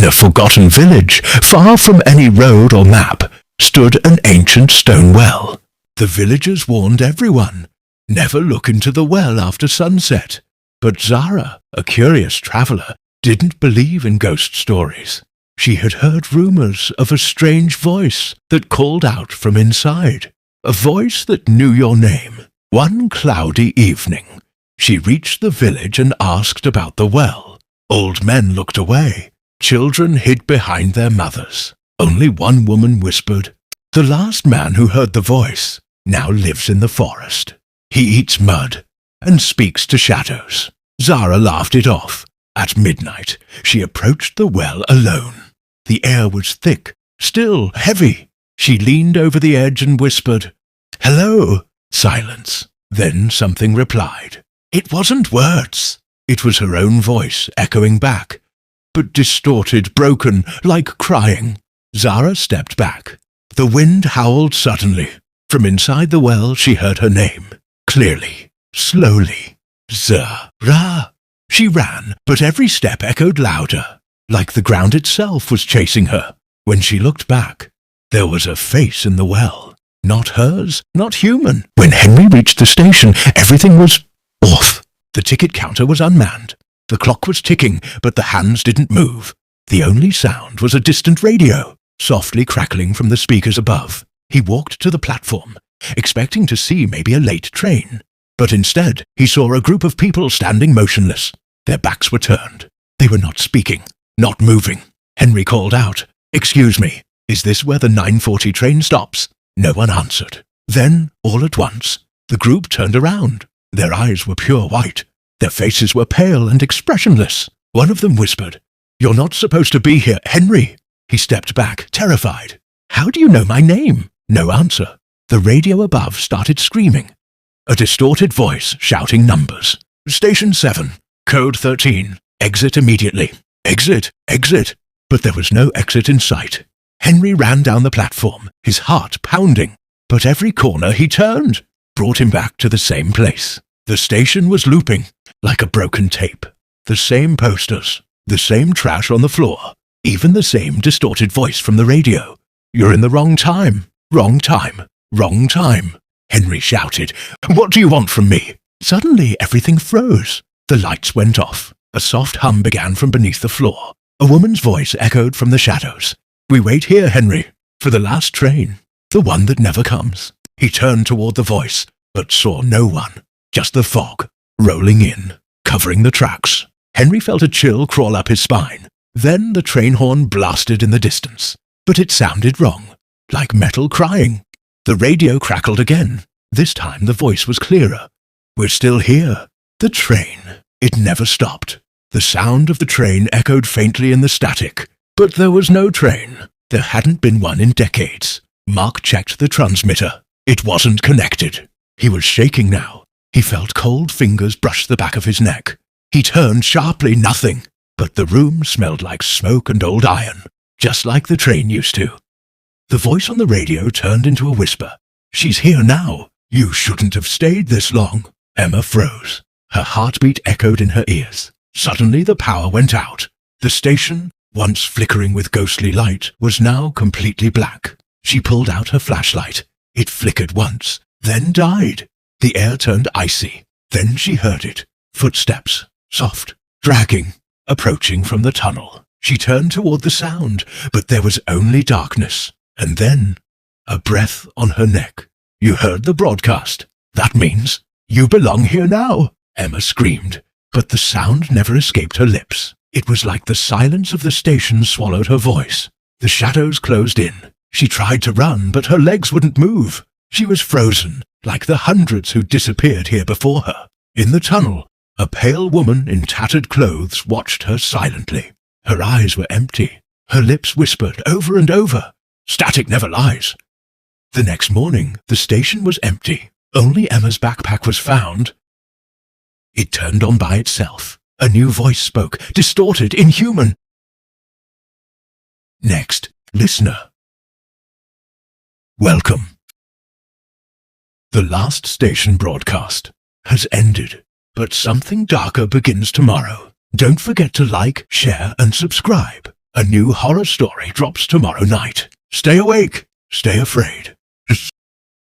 a forgotten village, far from any road or map, stood an ancient stone well. The villagers warned everyone, never look into the well after sunset. But Zara, a curious traveller, didn't believe in ghost stories. She had heard rumours of a strange voice that called out from inside, a voice that knew your name. One cloudy evening, she reached the village and asked about the well. Old men looked away. Children hid behind their mothers. Only one woman whispered, "The last man who heard the voice now lives in the forest. He eats mud and speaks to shadows." Zara laughed it off. At midnight, she approached the well alone. The air was thick, still heavy. She leaned over the edge and whispered, "Hello." Silence. Then something replied. It wasn't words. It was her own voice echoing back, but distorted, broken, like crying. Zara stepped back. The wind howled suddenly. From inside the well she heard her name, clearly, slowly. Zara. She ran, but every step echoed louder, like the ground itself was chasing her. When she looked back, there was a face in the well. Not hers, not human. When Henry reached the station, everything was off. The ticket counter was unmanned. The clock was ticking, but the hands didn't move. The only sound was a distant radio, softly crackling from the speakers above. He walked to the platform, expecting to see maybe a late train. But instead, he saw a group of people standing motionless. Their backs were turned. They were not speaking, not moving. Henry called out, "Excuse me, is this where the 9:40 train stops?" No one answered. Then, all at once, the group turned around. Their eyes were pure white. Their faces were pale and expressionless. One of them whispered, "You're not supposed to be here, Henry." He stepped back, terrified. "How do you know my name?" No answer. The radio above started screaming. A distorted voice shouting numbers. "Station 7, code 13, exit immediately. Exit, exit." But there was no exit in sight. Henry ran down the platform, his heart pounding. But every corner he turned brought him back to the same place. The station was looping, like a broken tape. The same posters, the same trash on the floor, even the same distorted voice from the radio. "You're in the wrong time, wrong time, wrong time," Henry shouted. "What do you want from me?" Suddenly everything froze. The lights went off. A soft hum began from beneath the floor. A woman's voice echoed from the shadows. "We wait here, Henry, for the last train, the one that never comes." He turned toward the voice, but saw no one, just the fog, rolling in, covering the tracks. Henry felt a chill crawl up his spine. Then the train horn blasted in the distance, but it sounded wrong, like metal crying. The radio crackled again. This time the voice was clearer. "We're still here." The train. It never stopped. The sound of the train echoed faintly in the static. But there was no train. There hadn't been one in decades. Mark checked the transmitter. It wasn't connected. He was shaking now. He felt cold fingers brush the back of his neck. He turned sharply, nothing. But the room smelled like smoke and old iron, just like the train used to. The voice on the radio turned into a whisper. "She's here now. You shouldn't have stayed this long." Emma froze. Her heartbeat echoed in her ears. Suddenly the power went out. The station, once flickering with ghostly light, was now completely black. She pulled out her flashlight. It flickered once, then died. The air turned icy. Then she heard it. Footsteps, soft, dragging, approaching from the tunnel. She turned toward the sound, but there was only darkness. And then, a breath on her neck. "You heard the broadcast. That means you belong here now," Emma screamed. But the sound never escaped her lips. It was like the silence of the station swallowed her voice. The shadows closed in. She tried to run, but her legs wouldn't move. She was frozen, like the hundreds who disappeared here before her. In the tunnel, a pale woman in tattered clothes watched her silently. Her eyes were empty. Her lips whispered over and over, "Static never lies." The next morning, the station was empty. Only Emma's backpack was found. It turned on by itself. A new voice spoke, distorted, inhuman. "Next, listener. Welcome. The last station broadcast has ended, but something darker begins tomorrow. Don't forget to like, share, and subscribe. A new horror story drops tomorrow night. Stay awake, stay afraid.